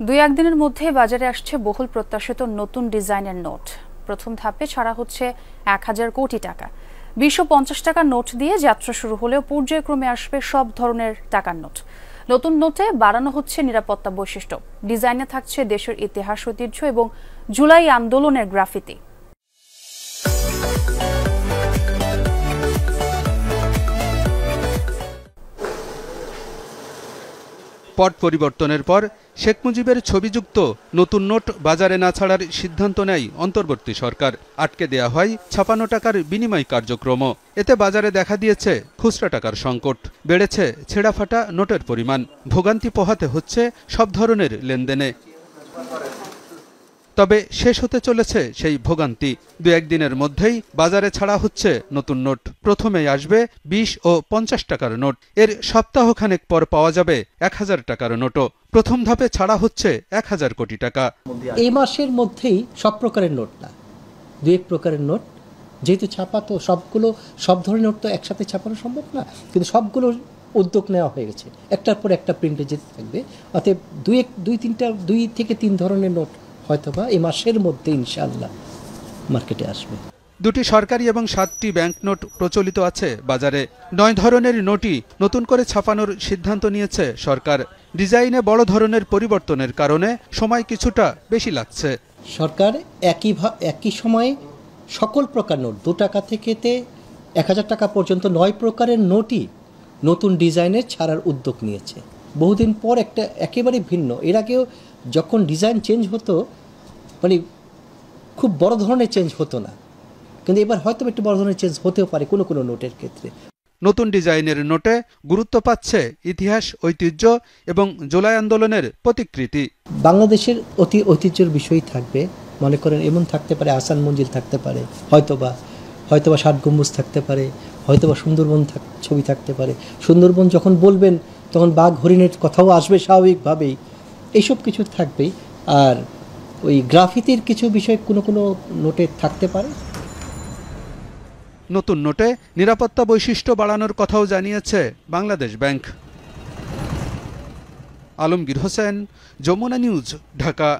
দুই-এক দিনের মধ্যে বাজারে আসছে বহুল প্রত্যাশিত নতুন ডিজাইনের নোট। প্রথম ধাপে ছাড়া হচ্ছে ১,০০০ কোটি টাকা। ২৫০ টাকার নোট দিয়ে যাত্রা শুরু হলেও পর্যায়ক্রমে আসবে সব ধরনের টাকার নোট। নতুন নোটে বাড়ানো হচ্ছে নিরাপত্তা বৈশিষ্ট্য। ডিজাইনে থাকছে দেশের ইতিহাস, ঐতিহ্য এবং জুলাই আন্দোলনের গ্রাফিতি। পট পরিবর্তনের পর শেখ মুজিবের ছবিযুক্ত নতুন নোট বাজারে না ছাড়ার সিদ্ধান্ত নেয় অন্তর্বর্তী সরকার। আটকে দেয়া হয় ৫৬ টাকার বিনিময় কার্যক্রম। এতে বাজারে দেখা দিয়েছে খুচরা টাকার সংকট, বেড়েছে ছেঁড়াফাটা নোটের পরিমাণ, ভোগান্তি পোহাতে হচ্ছে সব ধরনের লেনদেনে। তবে শেষ হতে চলেছে সেই ভোগান্তি। দু-এক দিনের মধ্যেই বাজারে ছাড়া হচ্ছে নতুন নোট। প্রথমেই আসবে ২০ ও ৫০ টাকার নোট। এর সপ্তাহখানেক পর পাওয়া যাবে ১,০০০ টাকার নোটও। প্রথম ধাপে ছাড়া হচ্ছে ১,০০০ কোটি টাকা। এই মাসের মধ্যেই সব প্রকারের নোট না, দু-এক প্রকারের নোট, যেহেতু ছাপা তো সব ধরনের নোট তো একসাথে ছাপানো সম্ভব না, কিন্তু সবগুলোর উদ্যোগ নেওয়া হয়ে গেছে। একটার পর একটা প্রিন্টে যেতে থাকবে। অতএব দুই থেকে তিন ধরনের নোট হয়তোবা এই মাসের মধ্যে ইনশাআল্লাহ মার্কেটে আসবে। দুটি সরকারি এবং ৭টি ব্যাংক নোট প্রচলিত আছে বাজারে। ৯ ধরনের নোটই নতুন করে ছাপানোর সিদ্ধান্ত নিয়েছে সরকার। ডিজাইনে বড় ধরনের পরিবর্তনের কারণে সময় কিছুটা বেশি লাগছে। সরকার একই সময়ে সকল প্রকার নোট ২ টাকা থেকে ১,০০০ টাকা পর্যন্ত ৯ প্রকারের নোটই নতুন ডিজাইনের ছাড়ার উদ্যোগ নিয়েছে। বহুদিন পর একটা একেবারে ভিন্ন। এর আগেও যখন ডিজাইন চেঞ্জ হতো, মানে খুব বড় ধরনের চেঞ্জ হতো না, কিন্তু এবার হয়তো একটু বড় ধরনের চেঞ্জ হতেও পারে কোনো কোনো নোটের ক্ষেত্রে। নতুন ডিজাইনের নোটে গুরুত্ব পাচ্ছে ইতিহাস, ঐতিহ্য এবং জুলাই আন্দোলনের প্রতিকৃতি। বাংলাদেশের ঐতিহ্যের বিষয় থাকবে। মনে করেন এমন থাকতে পারে আহসান মঞ্জিল থাকতে পারে, হয়তোবা ৬ গম্বুজ থাকতে পারে, হয়তোবা সুন্দরবন ছবি থাকতে পারে। সুন্দরবন যখন বলবেন তখন বাঘ হরিণের কথাও আসবে স্বাভাবিকভাবেই। এইসব কিছু থাকবেই। আর ওই গ্রাফিতির কিছু বিষয় কোনো কোনো নোটে থাকতে পারে। নতুন নোটে নিরাপত্তা বৈশিষ্ট্য বাড়ানোর কথাও জানিয়েছে বাংলাদেশ ব্যাংক। আলমগীর হোসেন, যমুনা নিউজ, ঢাকা।